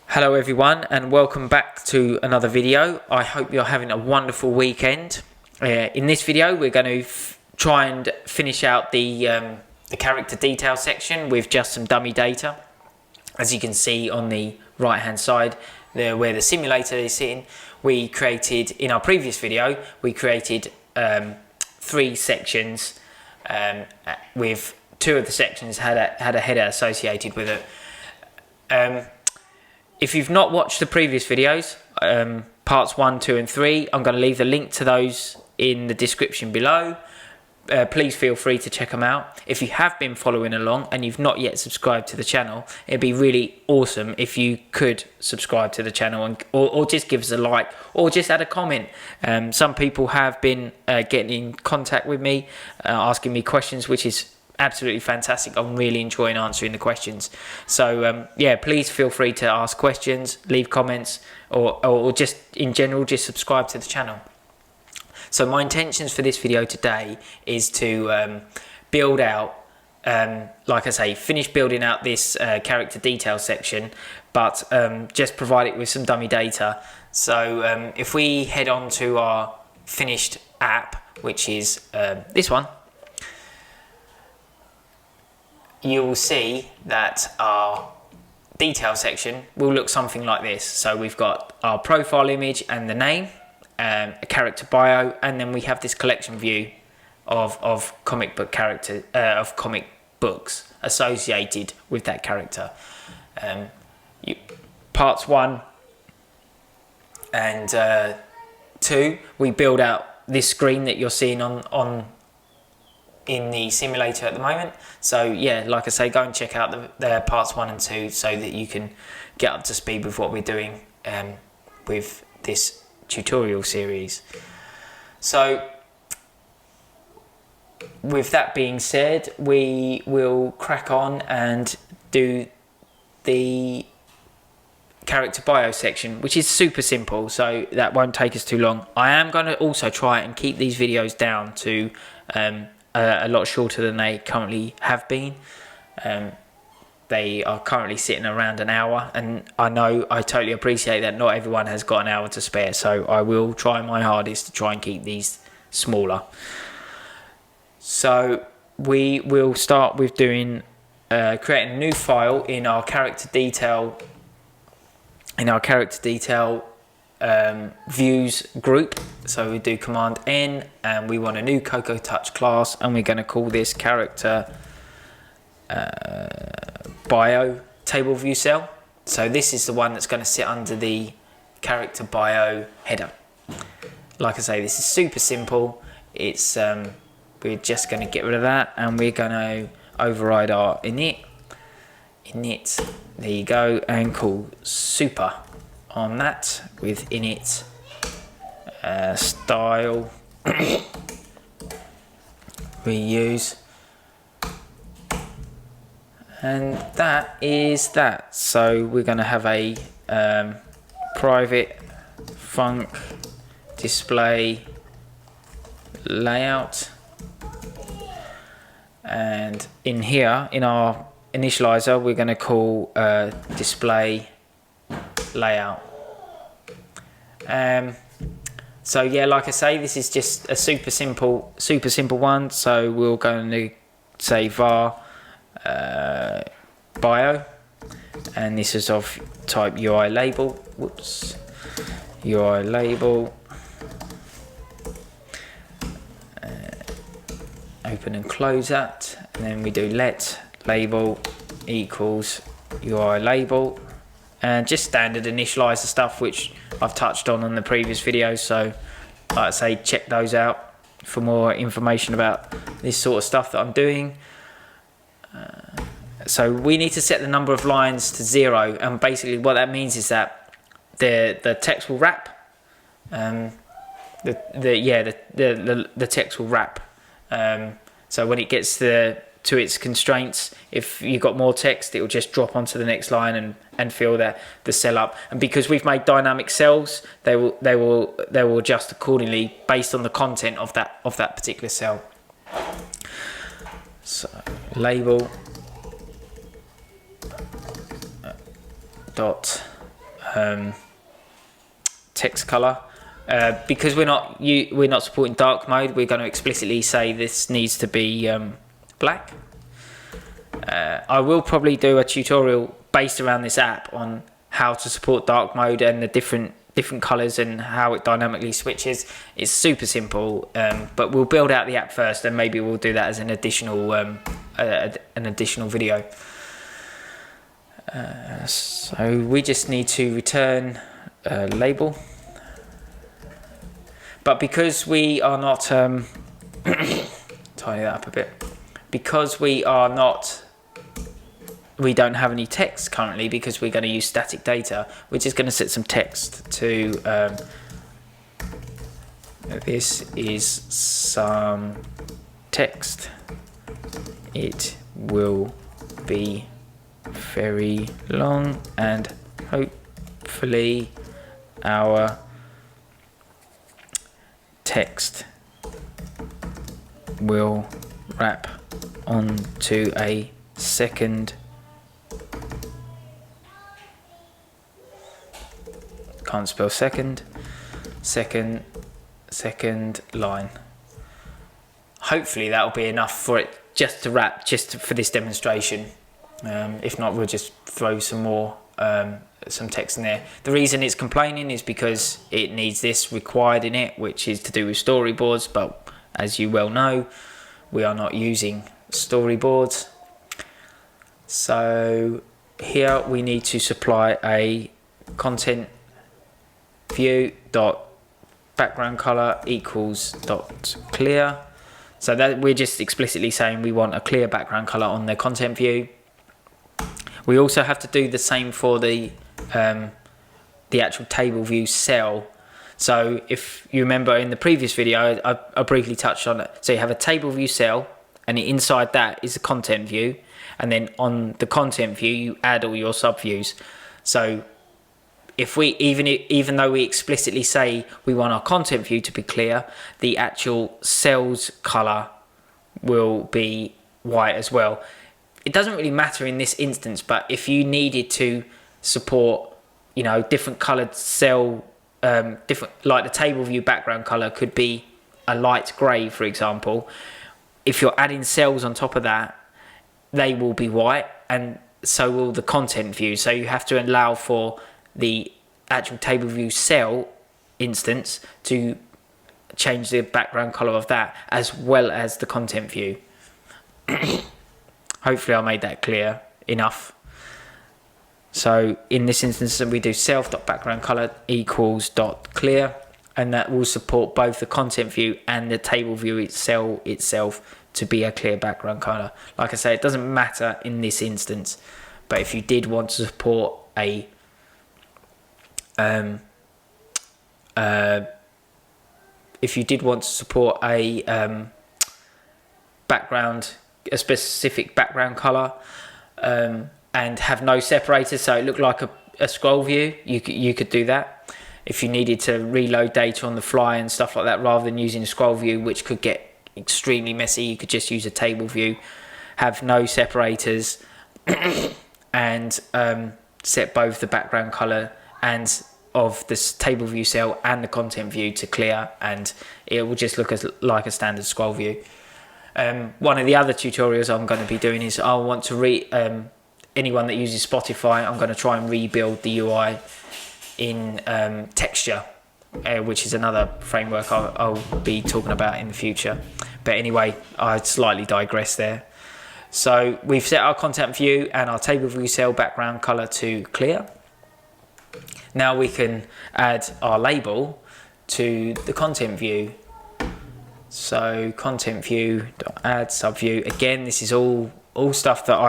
Hello everyone and welcome back to another video. I hope you're having a wonderful weekend. In this video we're going to try and finish out the character detail section with just some dummy data. As you can see on the right hand side there where the simulator is sitting, we created, in our previous video, we created 3 sections with 2 of the sections had a header associated with it. If you've not watched the previous videos, parts 1, 2 and 3, I'm going to leave the link to those in the description below. Please feel free to check them out. If you have been following along and you've not yet subscribed to the channel, it'd be really awesome if you could subscribe to the channel or just give us a like or just add a comment. Some people have been getting in contact with me, asking me questions, which is absolutely fantastic. I'm really enjoying answering the questions. So yeah, please feel free to ask questions, leave comments, or just in general just subscribe to the channel. So my intentions for this video today is to build out, like I say, finish building out this character detail section, but just provide it with some dummy data. So if we head on to our finished app, which is this one, you will see that our detail section will look something like this. So we've got our profile image and the name, a character bio, and then we have this collection view of comic book character of comic books associated with that character. Parts 1 and 2, we build out this screen that you're seeing in the simulator at the moment. So yeah, like I say, go and check out the parts 1 and 2 so that you can get up to speed with what we're doing with this tutorial series. So with that being said, we will crack on and do the character bio section, which is super simple, so that won't take us too long. I am going to also try and keep these videos down to a lot shorter than they currently have been. They are currently sitting around an hour, and I totally appreciate that not everyone has got an hour to spare, so I will try my hardest to try and keep these smaller. So we will start with doing creating a new file in our character detail views group. So we do command N and we want a new Cocoa Touch class, and we're going to call this character bio table view cell. So this is the one that's going to sit under the character bio header. Like I say, this is super simple. It's we're just going to get rid of that, and we're going to override our init, there you go, and call super on that with init style reuse, and that is that. So we're going to have a private func display layout, and in here in our initializer we're going to call display layout. So yeah, like I say, this is just a super simple one. So we're going to say var bio, and this is of type UI label. Whoops, UI label. Open and close that, and then we do let label equals UI label, and just standard initializer stuff which I've touched on the previous videos. So like I say, check those out for more information about this sort of stuff that I'm doing. So we need to set the number of lines to 0, and basically what that means is that the text will wrap. The text will wrap. So when it gets to its constraints, if you've got more text, it will just drop onto the next line and fill the cell up. And because we've made dynamic cells, they will adjust accordingly based on the content of that particular cell. So label dot text color. Because we're not supporting dark mode, we're going to explicitly say this needs to be black. I will probably do a tutorial based around this app on how to support dark mode and the different colors and how it dynamically switches. It's super simple, but we'll build out the app first, and maybe we'll do that as an additional video. So we just need to return a label, but because we are not tidy that up a bit, because we don't have any text currently, because we're going to use static data, we're just going to set some text to this is some text. It will be very long, and hopefully our text will wrap onto a second line. Hopefully that'll be enough for it just to wrap, just for this demonstration. If not, we'll just throw some text in there. The reason it's complaining is because it needs this required in it, which is to do with storyboards, but as you well know, we are not using storyboards. So here we need to supply a content view dot background color equals dot clear. So that we're just explicitly saying we want a clear background color on the content view. We also have to do the same for the actual table view cell. So if you remember in the previous video, I briefly touched on it. So you have a table view cell, and inside that is a content view, and then on the content view you add all your subviews. So if we even though we explicitly say we want our content view to be clear, the actual cell's color will be white as well. It doesn't really matter in this instance, but if you needed to support, you know, different colored cell, different, like the table view background color could be a light gray, for example. If you're adding cells on top of that, they will be white, and so will the content view. So you have to allow for the actual table view cell instance to change the background color of that, as well as the content view. Hopefully I made that clear enough. So in this instance, we do self.backgroundColor equals .clear, and that will support both the content view and the table view itself to be a clear background color. Like I say, it doesn't matter in this instance, but if you did want to support a a specific background color, and have no separators, so it looked like a scroll view, you could do that. If you needed to reload data on the fly and stuff like that, rather than using a scroll view, which could get extremely messy, you could just use a table view, have no separators, and set both the background color and of this table view cell and the content view to clear, and it will just look like a standard scroll view. One of the other tutorials I'm going to be doing is I want to anyone that uses Spotify, I'm going to try and rebuild the UI in texture, which is another framework I'll be talking about in the future. But anyway, I slightly digress there. So we've set our content view and our table view cell background color to clear. Now we can add our label to the content view. So content view add subview. Again, this is all stuff that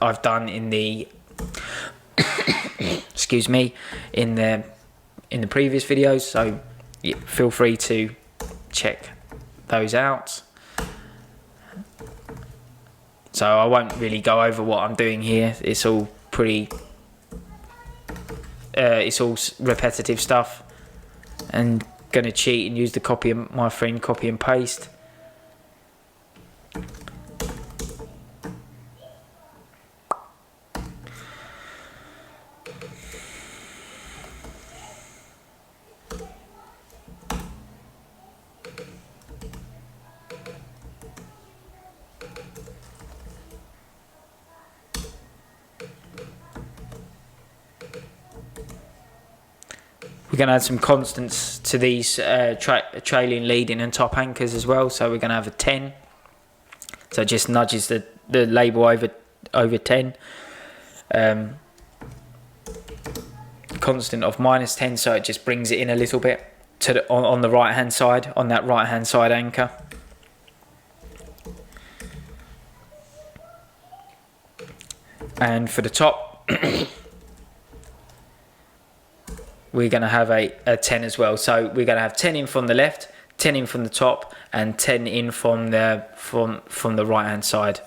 I've done in the excuse me, in the previous videos. So yeah, feel free to check those out. So I won't really go over what I'm doing here. It's all pretty. It's all repetitive stuff, and gonna cheat and use the my friend copy and paste. We're going to add some constants to these trailing, leading and top anchors as well. So we're going to have a 10. So it just nudges the label over 10. Constant of -10, so it just brings it in a little bit to on the right hand side, on that right hand side anchor. And for the top, we're going to have a 10 as well. So we're going to have 10 in from the left, 10 in from the top, and 10 in from the right hand side.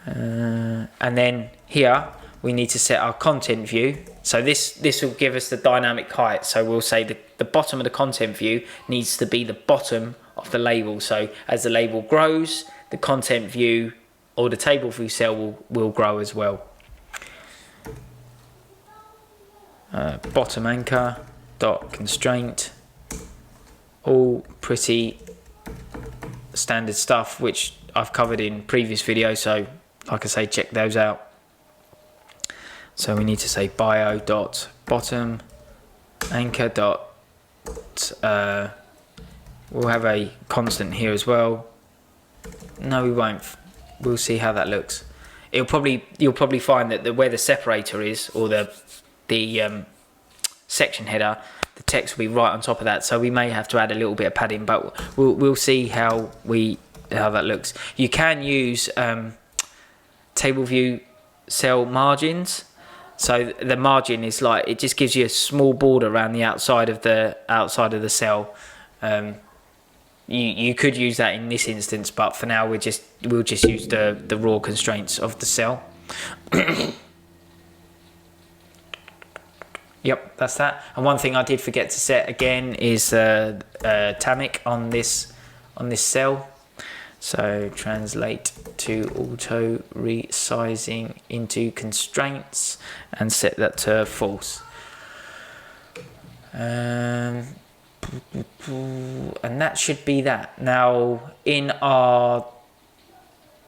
And then here we need to set our content view. So this will give us the dynamic height. So we'll say the bottom of the content view needs to be the bottom of the label. So as the label grows, the content view or the table view cell will grow as well. Bottom anchor dot constraint, all pretty standard stuff which I've covered in previous videos, so like I say, check those out. So we need to say bio dot bottom anchor dot we'll have a constant here as well. No, we won't. We'll see how that looks. You'll probably find that where the separator is, or the section header, the text will be right on top of that. So we may have to add a little bit of padding, but we'll see how that looks. You can use table view cell margins. So the margin is like, it just gives you a small border around the outside of the cell. You could use that in this instance, but for now we'll just use the raw constraints of the cell. Yep, that's that. And one thing I did forget to set again is tamic on this cell. So translate to auto resizing into constraints and set that to false. And that should be that. Now in our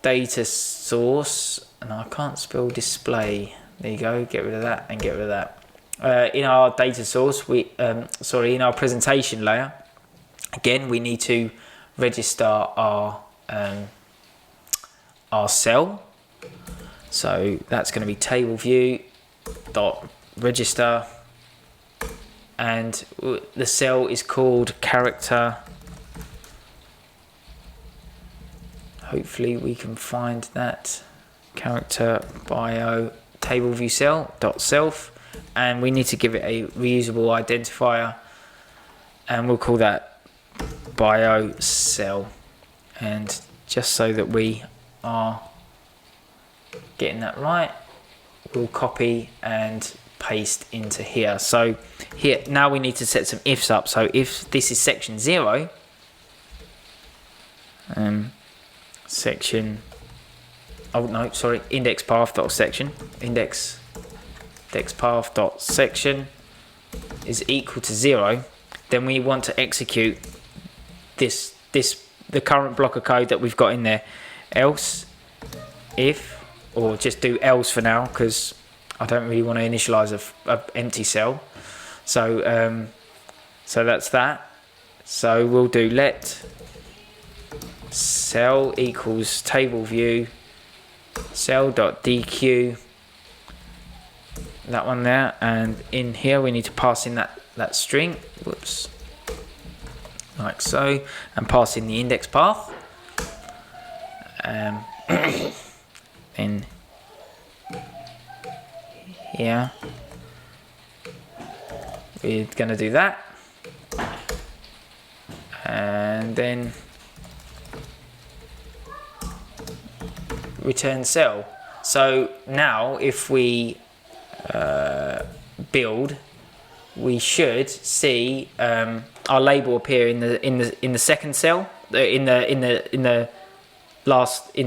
data source, and I can't spell display, there you go, get rid of that and get rid of that. In our data source, in our presentation layer, again we need to register our cell. So that's going to be tableView dot register, and the cell is called character. Hopefully we can find that CharacterBio tableView cell dot self, and we need to give it a reusable identifier, and we'll call that bio cell. And just so that we are getting that right, we'll copy and paste into here. So here now we need to set some ifs up. So if this is section 0, index path dot section, index path dot section is equal to 0, then we want to execute the current block of code that we've got in there. Else if, or just do else for now because I don't really want to initialize a empty cell. So so that's that. So we'll do let cell equals tableView cell.dequeue, that one there, and in here we need to pass in that string, whoops, like so, and pass in the index path. Then here we're going to do that, and then return cell. So now if we build, we should see our label appear in the second cell, in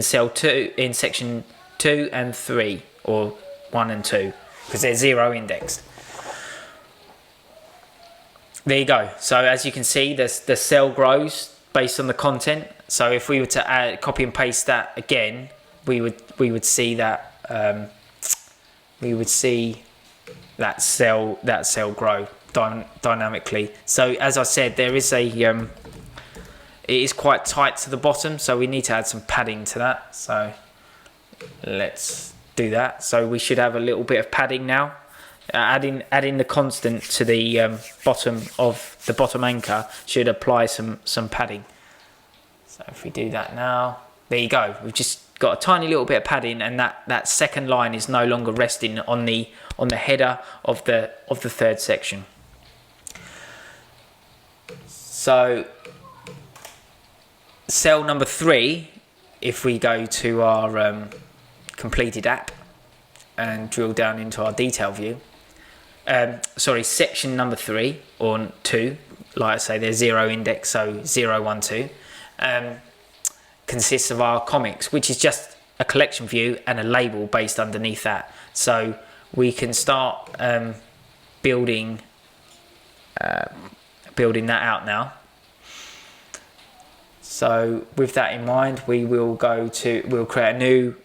cell 2, in section 2 and 3, or 1 and 2, because they're 0 indexed. There you go. So as you can see, the cell grows based on the content. So if we were to copy and paste that again, we would see that we would see that cell grow dynamically. So as I said, there is a it is quite tight to the bottom, so we need to add some padding to that. So let's do that. So we should have a little bit of padding now. Adding the constant to the bottom of the bottom anchor should apply some padding. So if we do that now, there you go. We've just got a tiny little bit of padding, and that second line is no longer resting on the header of the third section. So cell number 3, if we go to our completed app and drill down into our detail view, section number 3 or 2, like I say, there's 0 index, so 0, 1, 2, consists of our comics, which is just a collection view and a label based underneath that. So we can start building that out now. So with that in mind, we'll create a new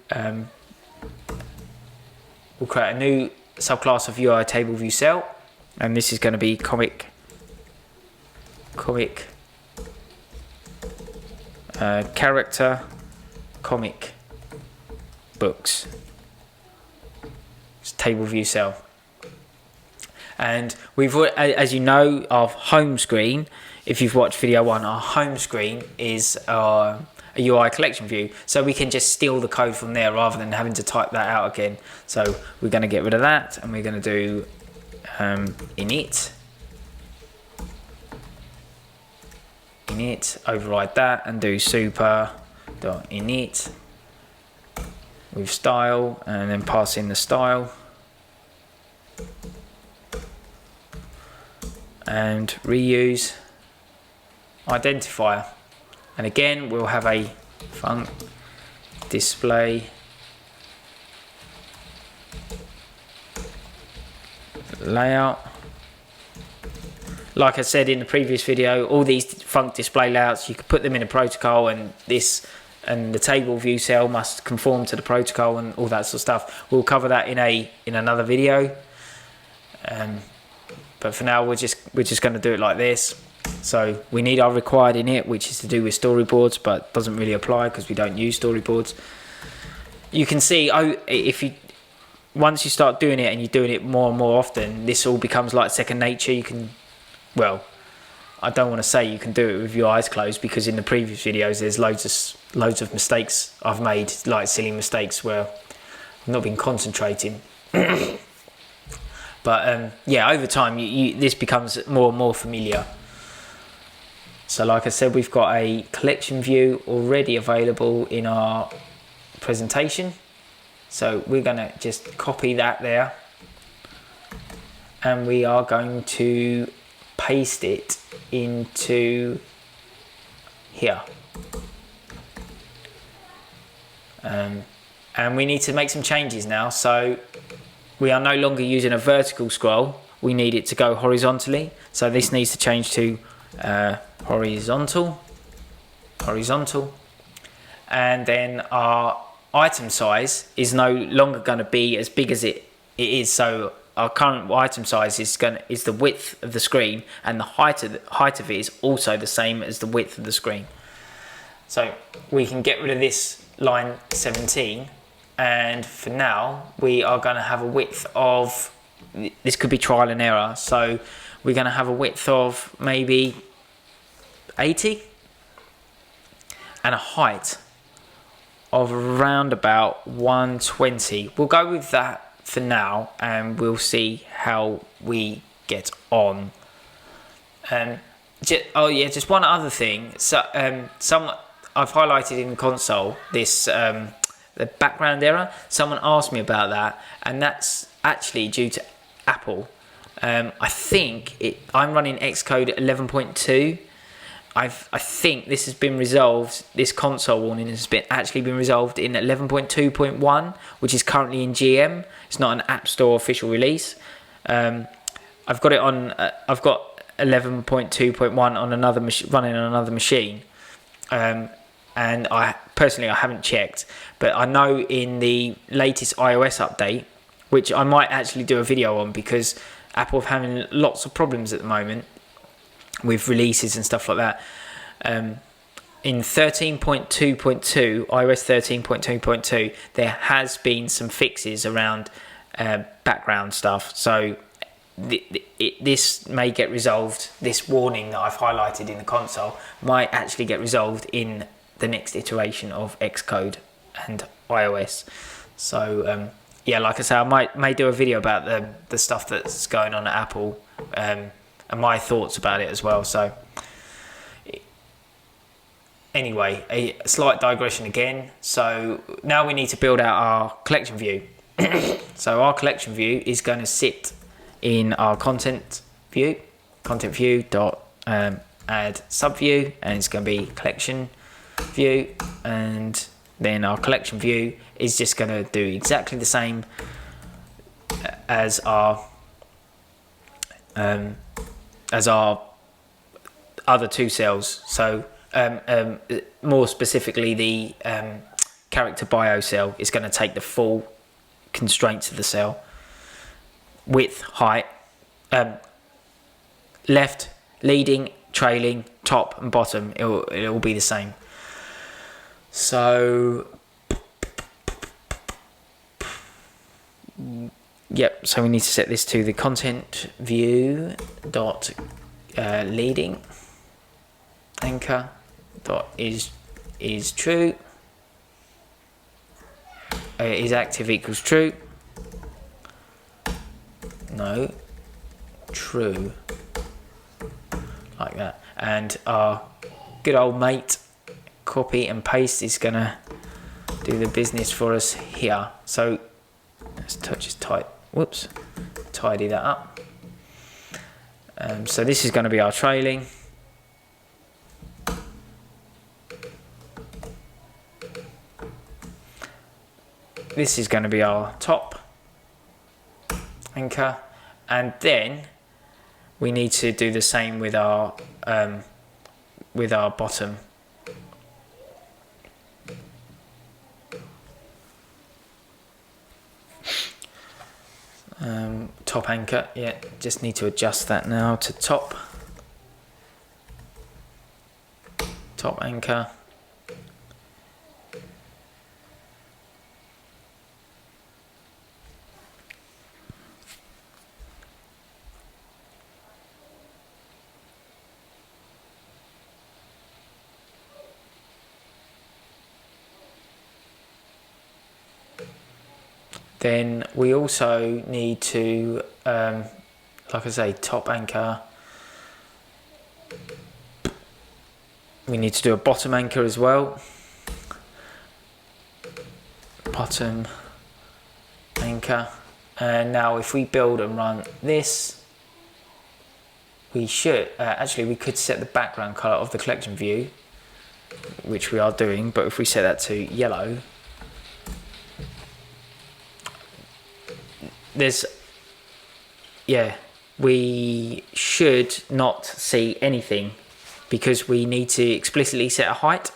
subclass of UITableView cell, and this is going to be comic character comic books. It's table view cell. And we've, as you know, our home screen, if you've watched video 1, our home screen is a UI collection view, so we can just steal the code from there rather than having to type that out again. So we're going to get rid of that, and we're going to do init, override that, and do super.init with style, and then pass in the style, and reuse identifier. And again, we'll have a func display layout. Like I said in the previous video, all these func display layouts, you could put them in a protocol, and the table view cell must conform to the protocol and all that sort of stuff. We'll cover that in another video. But for now, we're just going to do it like this. So we need our required init, which is to do with storyboards, but doesn't really apply because we don't use storyboards. You can see, once you start doing it and you're doing it more and more often, this all becomes like second nature. You can, well, I don't want to say you can do it with your eyes closed, because in the previous videos there's loads of mistakes I've made, like silly mistakes where I've not been concentrating. But yeah, over time this becomes more and more familiar. So like I said, we've got a collection view already available in our presentation. So we're going to just copy that there, and we are going to paste it into here. And we need to make some changes now. So we are no longer using a vertical scroll. We need it to go horizontally. So this needs to change to horizontal, and then our item size is no longer going to be as big as it is. So our current item size is the width of the screen, and the height of it is also the same as the width of the screen. So we can get rid of this line 17, and for now we are going to have a width of, this could be trial and error, so we're going to have a width of maybe 80 and a height of around about 120. We'll go with that for now, and we'll see how we get on. Just one other thing. So I've highlighted in the console this the background error. Someone asked me about that, and that's actually due to Apple. I think I'm running Xcode 11.2. I think this has been resolved. This console warning has actually been resolved in 11.2.1, which is currently in GM. It's not an App Store official release. I've got it on. I've got 11.2.1 on running on another machine, and I haven't checked, but I know in the latest iOS update which I might actually do a video on, because Apple are having lots of problems at the moment with releases and stuff like that. In 13.2.2, iOS 13.2.2, there has been some fixes around background stuff. So this may get resolved. This warning that I've highlighted in the console might actually get resolved in the next iteration of Xcode and iOS. So yeah, like I say, I may do a video about the stuff that's going on at Apple, and my thoughts about it as well. So anyway, a slight digression again. So now we need to build out our collection view. So our collection view is going to sit in our content view dot add subview, and it's going to be collection view, and then our collection view is just going to do exactly the same as our other two cells. So more specifically, the CharacterBio cell is going to take the full constraints of the cell: width, height, left, leading, trailing, top and bottom. It'll be the same. So yep, so we need to set this to the content view dot leading anchor dot is true, is active equals true, no, true, like that. And our good old mate copy and paste is gonna do the business for us here. So let's just tidy that up. So this is going to be our trailing. This is going to be our top anchor, and then we need to do the same with our bottom. Top anchor, yeah, just need to adjust that now to top anchor. Then we also need to, like I say, top anchor. We need to do a bottom anchor as well. Bottom anchor. And now if we build and run this, we should, actually we could set the background color of the collection view, which we are doing, but if we set that to yellow, we should not see anything, because we need to explicitly set a height.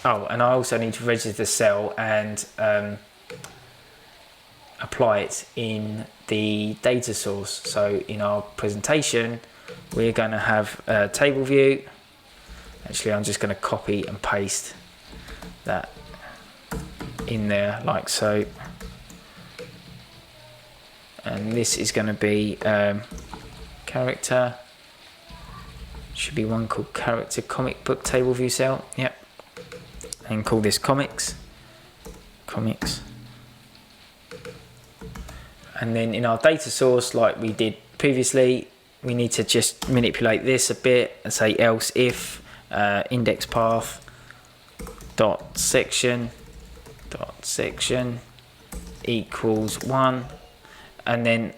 Oh, and I also need to register the cell and apply it in the data source. So in our presentation, we're going to have a table view. Actually, I'm just going to copy and paste that in there like so. And this is going to be character. Should be one called character comic book table view cell. Yep. And call this comics. And then in our data source, like we did previously, we need to just manipulate this a bit and say else if index path dot section equals 1. And then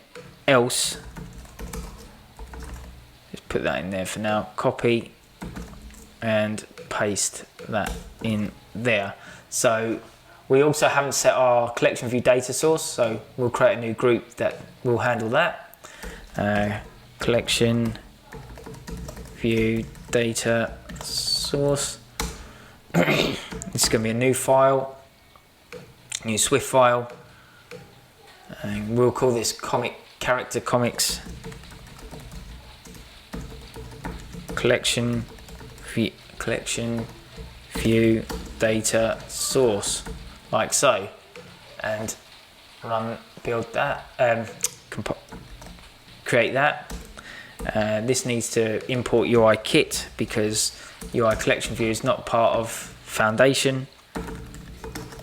else, just put that in there for now, copy and paste that in there. So we also haven't set our collection view data source, so we'll create a new group that will handle that. Collection view data source. This is going to be a new file, new Swift file. and we'll call this character comics collection view data source, like so, and build that, create that. This needs to import UI kit because UI collection view is not part of foundation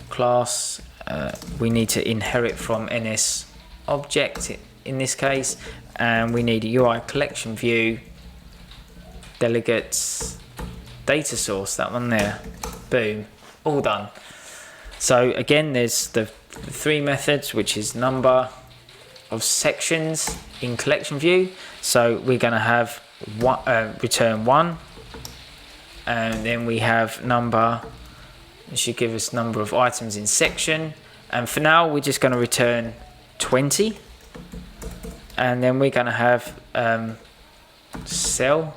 class. We need to inherit from NS object in this case, and we need a UI collection view delegates data source, that one there. Boom, all done. So again, there's the three methods, which is number of sections in collection view. So we're going to have return 1, and then we have number, it should give us number of items in section, and for now we're just going to return 20, and then we're going to have cell,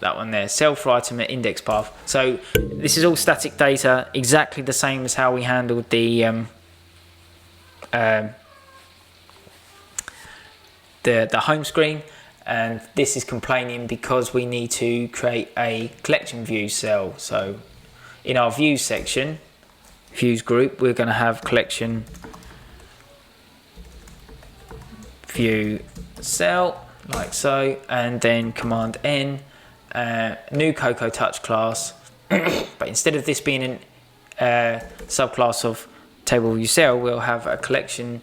that one there, cell for item at index path. So this is all static data, exactly the same as how we handled the home screen, and this is complaining because we need to create a collection view cell. So in our views section, views group, we're going to have collection view cell, like so, and then command N, new Cocoa Touch class, but instead of this being a subclass of tableView cell, we'll have a collection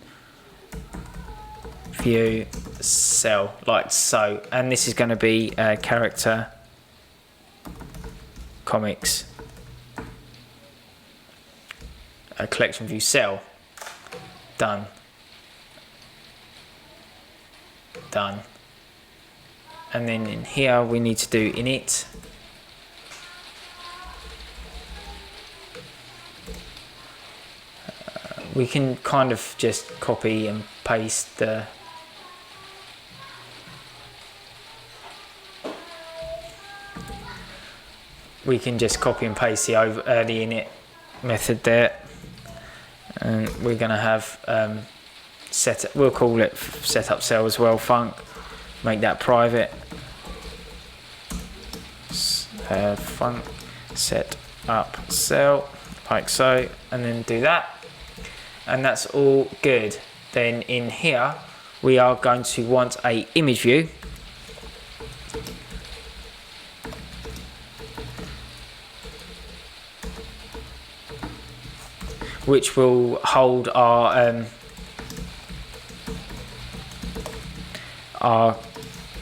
view cell, like so, and this is going to be character comics a collection view cell. Done. And then in here we need to do init we can kind of just copy and paste the the init method there, and we're going to have we'll call it setup cell as well, func, make that private, func set up cell, like so, and then do that, and that's all good. Then in here we are going to want a image view, which will hold our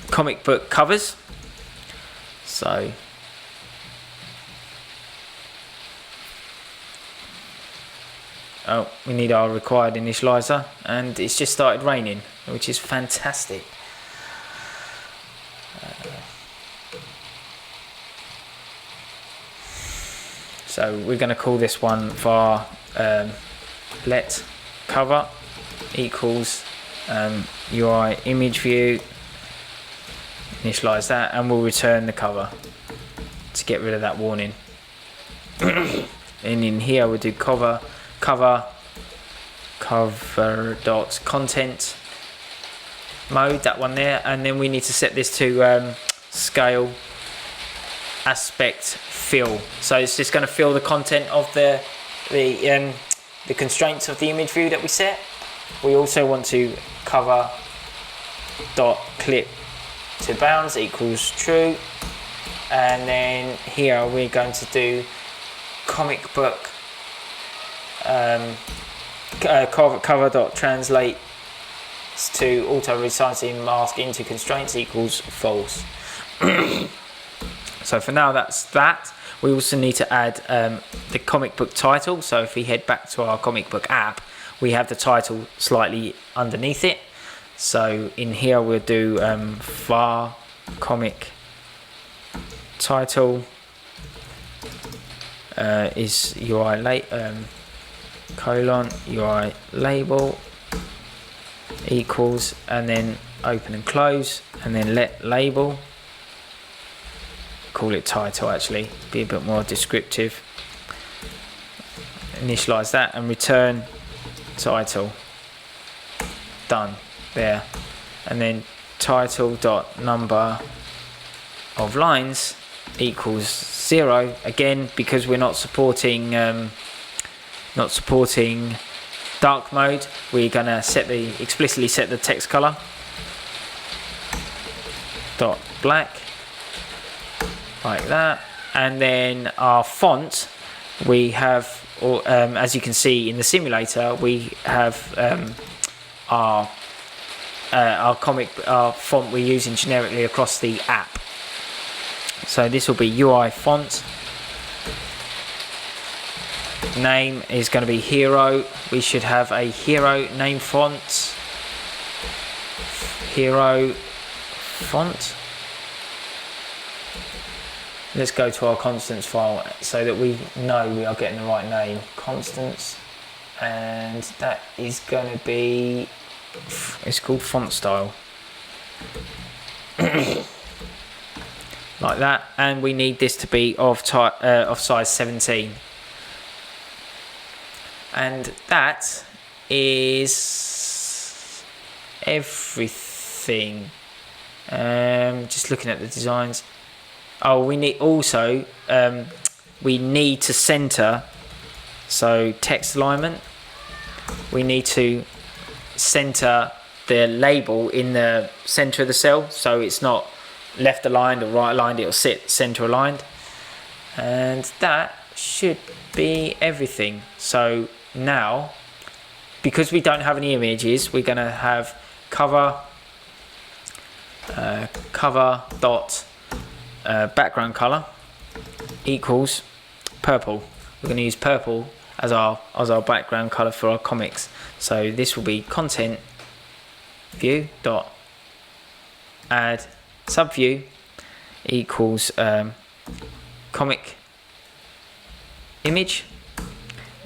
comic book covers. So we need our required initializer, and it's just started raining, which is fantastic. So we're going to call this one var let cover equals UI image view, initialize that, and we'll return the cover to get rid of that warning. And in here we'll do cover dot content mode, that one there, and then we need to set this to scale aspect fill. So it's just going to fill the content of the constraints of the image view that we set. We also want to cover dot clip to bounds equals true, and then here we're going to do comic book cover dot translate to auto resizing mask into constraints equals false. So for now that's that. We also need to add the comic book title. So if we head back to our comic book app, we have the title slightly underneath it. So in here we'll do var comic title is UI colon UI label equals, and then open and close, and then let label, call it title, actually be a bit more descriptive, initialize that and return title. Done there. And then title dot number of lines equals 0 again, because we're not supporting dark mode. We're gonna explicitly set the text color dot black, like that. And then our font, we have, as you can see in the simulator, we have our font we're using generically across the app. So this will be UI font. Name is going to be hero. We should have a hero name font. Hero font. Let's go to our constants file so that we know we are getting the right name. Constants, and that is going to be, it's called font style. Like that, and we need this to be of size 17. And that is everything. Just looking at the designs. Oh, we need also we need to center. So text alignment. We need to center the label in the center of the cell, so it's not left aligned or right aligned. It'll sit center aligned, and that should be everything. So now, because we don't have any images, we're going to have cover dot background color equals purple. We're going to use purple as our background color for our comics. So this will be content view dot add subview equals comic image,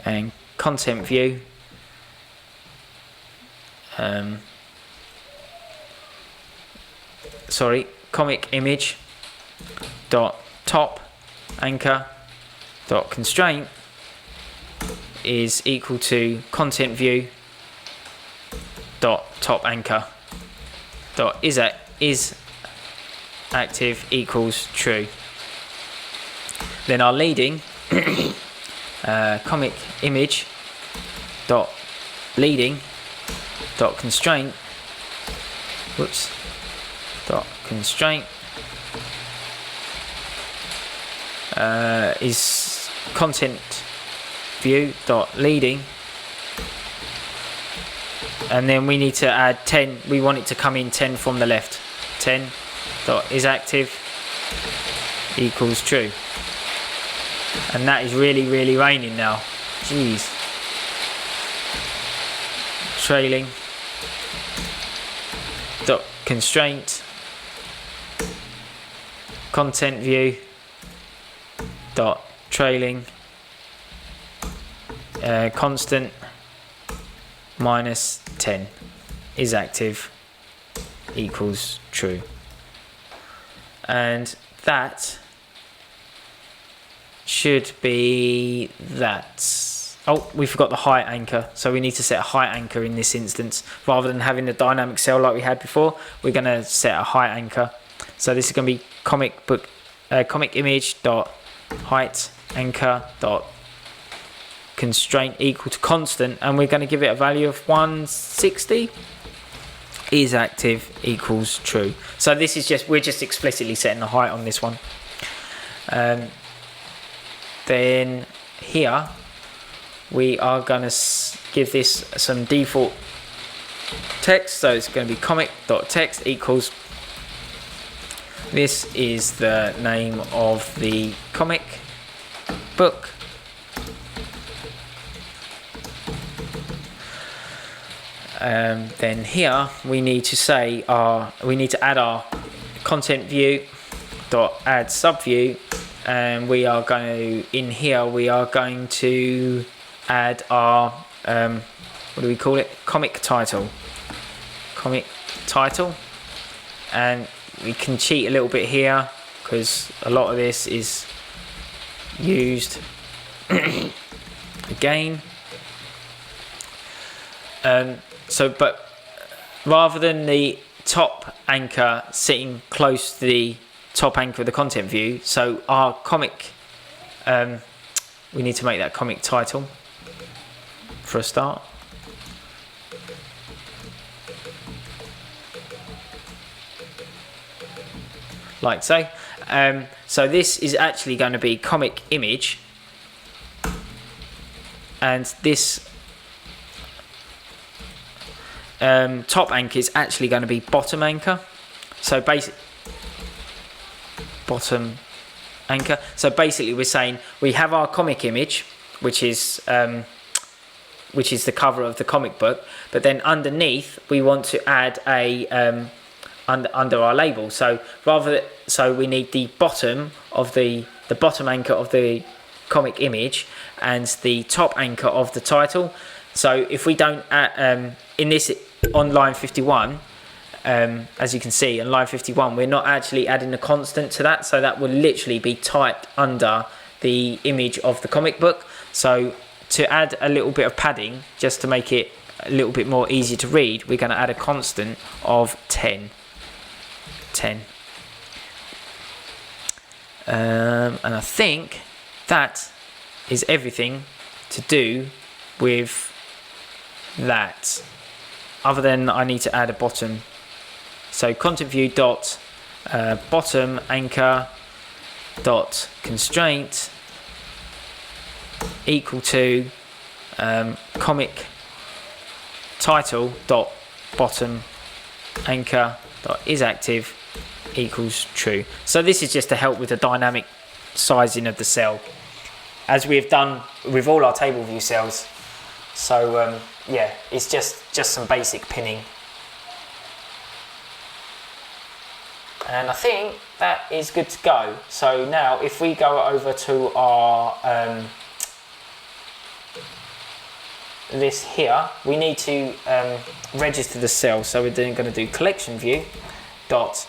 and content view comic image dot top anchor dot constraint is equal to content view dot top anchor dot is active equals true. Then our leading comic image dot leading dot constraint dot constraint is content view dot leading, and then we need to add 10. We want it to come in 10 from the left. 10 dot is active equals true. And that is really raining now. Jeez. Trailing dot constraint content view dot trailing constant minus 10 is active equals true. And that should be that. Oh, we forgot the height anchor, so we need to set a height anchor in this instance. Rather than having the dynamic cell like we had before, we're going to set a height anchor. So this is going to be comic image dot height anchor dot constraint equal to constant, and we're going to give it a value of 160 is active equals true. So this is we're just explicitly setting the height on this one. Then here we are going to give this some default text, so it's going to be comic.text equals, this is the name of the comic book, then here we need to say we need to add our content view dot add subview, and we are going to, in here we are going to add our what do we call it, comic title, and we can cheat a little bit here because a lot of this is used again. But rather than the top anchor sitting close to the top anchor of the content view, so our comic, we need to make that comic title for a start. Like so. So this is actually going to be comic image, and this top anchor is actually going to be bottom anchor. So bottom anchor. So basically we're saying we have our comic image, which is the cover of the comic book, but then underneath we want to add a under our label. So we need the bottom of the bottom anchor of the comic image and the top anchor of the title. So if we don't in this on line 51, as you can see on line 51, we're not actually adding a constant to that, so that will literally be typed under the image of the comic book. So to add a little bit of padding, just to make it a little bit more easy to read, we're going to add a constant of 10. And I think that is everything to do with that, other than I need to add a bottom. So content view dot bottom anchor dot constraint equal to comic title dot bottom anchor dot is active equals true. So this is just to help with the dynamic sizing of the cell, as we have done with all our table view cells. So yeah, it's just some basic pinning. And I think that is good to go. So now if we go over to our this here, we need to register the cell. So we're then going to do collection view dot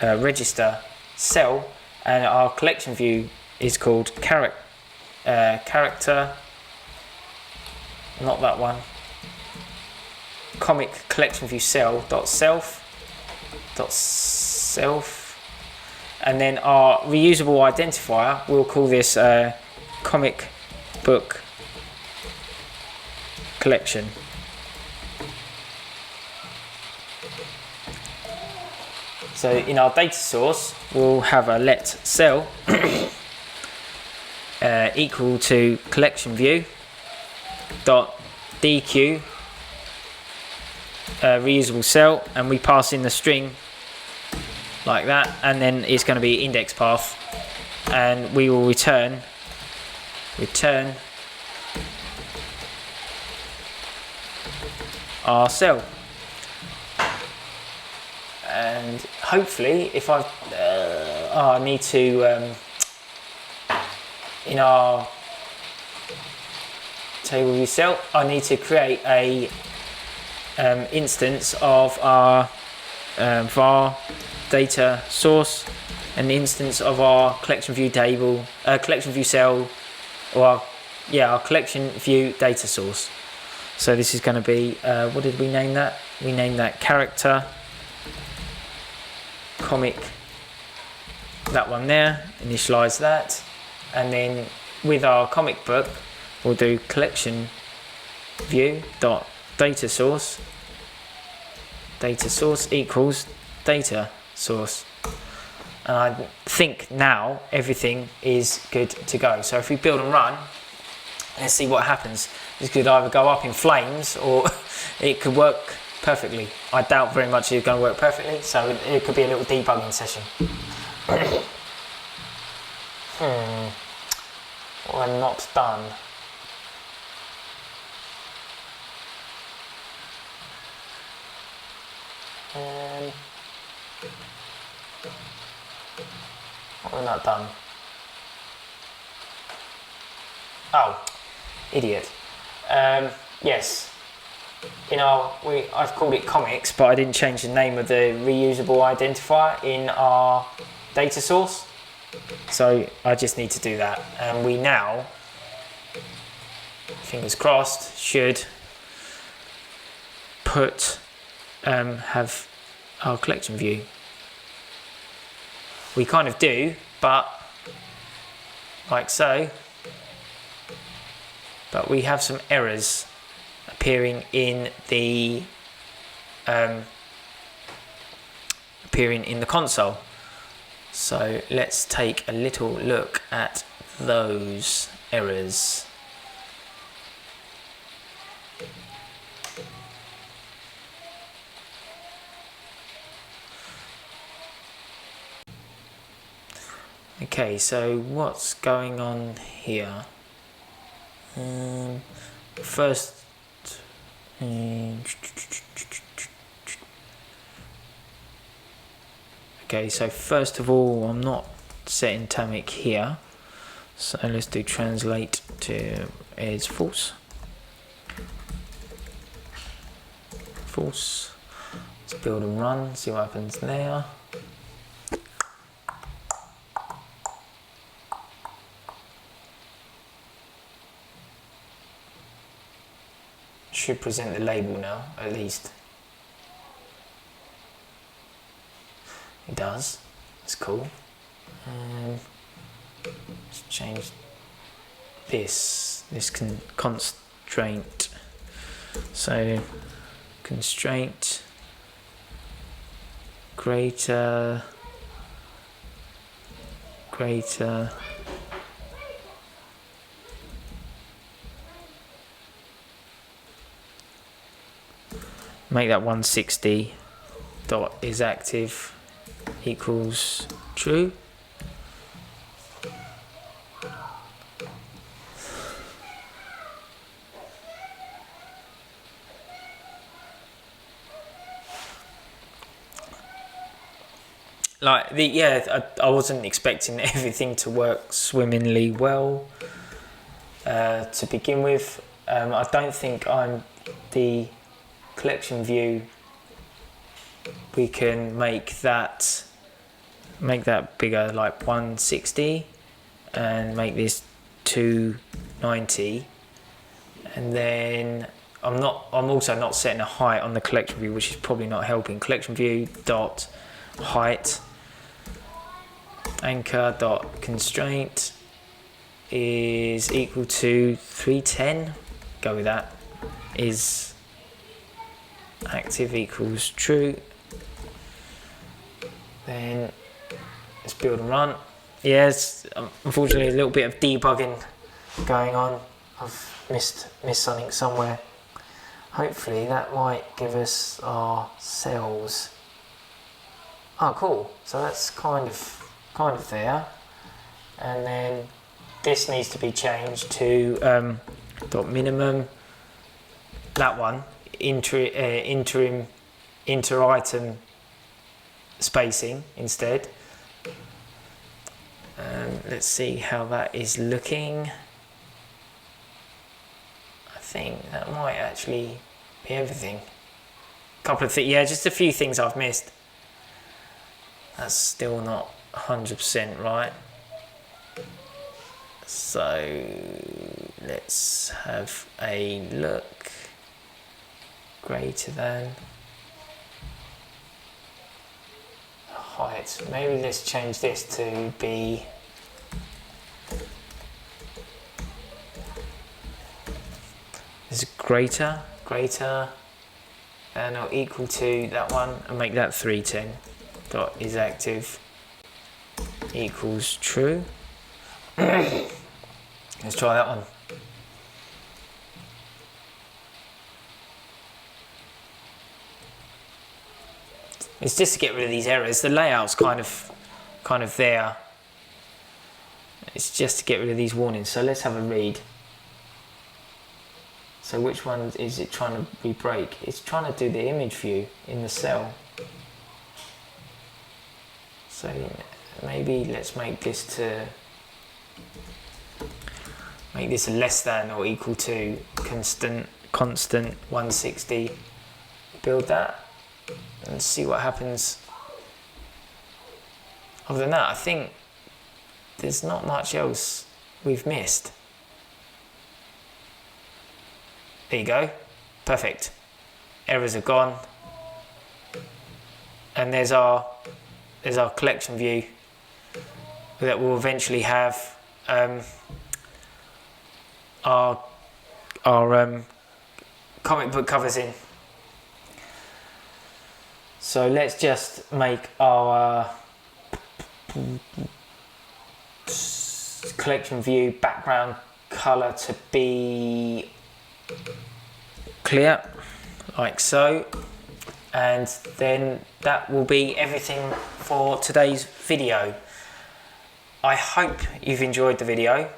register cell, and our collection view is called character, not that one, comic collection view cell dot self, and then our reusable identifier, we'll call this comic book collection. So in our data source, we'll have a let cell equal to collection view dot dq reusable cell, and we pass in the string like that, and then it's going to be index path, and we will return our cell. And hopefully, if I need to in our table view cell, I need to create a instance of our var data source, an instance of our collection view table, collection view cell, or our collection view data source. So this is going to be what did we name that? We named that character comic, that one there, initialize that, and then with our comic book we'll do collection view dot data source equals data source. And I think now everything is good to go. So if we build and run, let's see what happens. This could either go up in flames or it could work perfectly. I doubt very much it's going to work perfectly, so it could be a little debugging session. We're not done. We're not done. Oh, idiot. Yes. I've called it comics, but I didn't change the name of the reusable identifier in our data source. So I just need to do that. And we now, fingers crossed, should have our collection view. We kind of do, but like so. But we have some errors appearing in the console. So let's take a little look at those errors. Okay, so what's going on here? First, okay, so first of all, I'm not setting Tamic here, so let's do translate to is false. False. Let's build and run, see what happens there. Should present the label now, at least. It does. That's cool. Let's change this constraint. So constraint greater. Make that 160 dot is active equals true. Like I wasn't expecting everything to work swimmingly well to begin with. I don't think I'm the collection view. We can make that bigger, like 160, and make this 290. And then I'm also not setting a height on the collection view, which is probably not helping. Collection view dot height anchor dot constraint is equal to 310. Go with that. Is active equals true. Then let's build and run. Yes, unfortunately a little bit of debugging going on. I've missed something somewhere. Hopefully that might give us our cells. Oh, cool. So that's kind of there. And then this needs to be changed to dot minimum. That one. Inter item spacing instead. Let's see how that is looking. I think that might actually be everything. Couple of things, yeah, just a few things I've missed. That's still not 100% right. So let's have a look. Greater than height. Maybe let's change this to be is greater than or equal to that one, and make that 310 dot is active equals true. Let's try that one. It's just to get rid of these errors. The layout's kind of there. It's just to get rid of these warnings. So let's have a read. So which one is it trying to re-break? It's trying to do the image view in the cell. So maybe let's make this a less than or equal to constant 160. Build that and see what happens. Other than that, I think there's not much else we've missed. There you go. Perfect. errors are gone, and there's our collection view that will eventually have our comic book covers in. So let's just make our collection view background color to be clear, like so, and then that will be everything for today's video. I hope you've enjoyed the video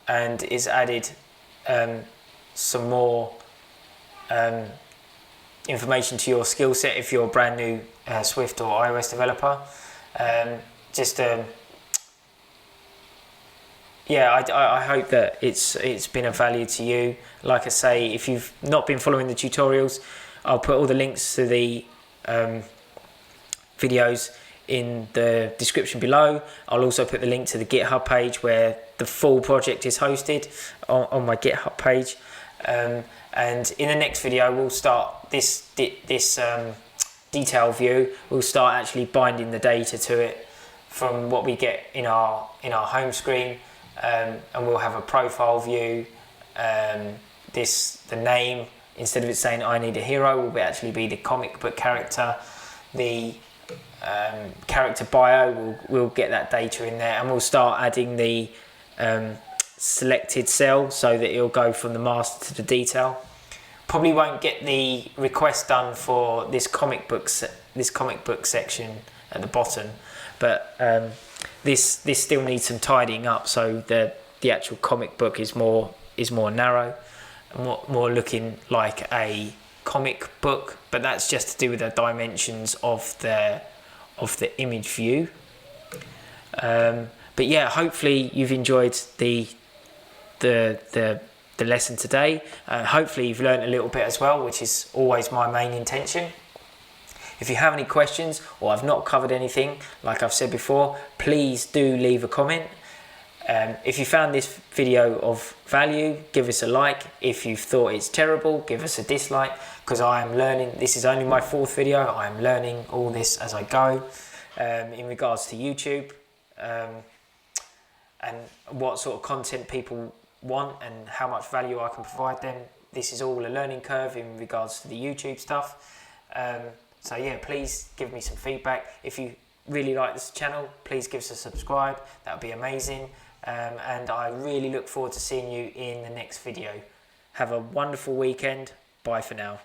and it's added some more information to your skill set if you're a brand new Swift or iOS developer. I hope that it's been of value to you. Like I say, if you've not been following the tutorials, I'll put all the links to the videos in the description below. I'll also put the link to the GitHub page where the full project is hosted on my GitHub page. And in the next video, we'll start this detail view. We'll start actually binding the data to it from what we get in our home screen, and we'll have a profile view. The name, instead of it saying I need a hero, will actually be the comic book character. The character bio, we'll get that data in there, and we'll start adding the selected cell so that it'll go from the master to the detail. Probably won't get the request done for this comic book section at the bottom, but this still needs some tidying up, so the actual comic book is more narrow, more looking like a comic book, but that's just to do with the dimensions of the image view. But yeah, hopefully you've enjoyed the lesson today. Hopefully you've learned a little bit as well, which is always my main intention. If you have any questions or I've not covered anything, like I've said before, please do leave a comment. If you found this video of value, give us a like. If you thought it's terrible, give us a dislike, because I am learning. This is only my 4th video. I am learning all this as I go in regards to YouTube and what sort of content people want and how much value I can provide them. This is all a learning curve in regards to the YouTube stuff. So yeah, please give me some feedback. If you really like this channel, please give us a subscribe. That would be amazing. And I really look forward to seeing you in the next video. Have a wonderful weekend. Bye for now.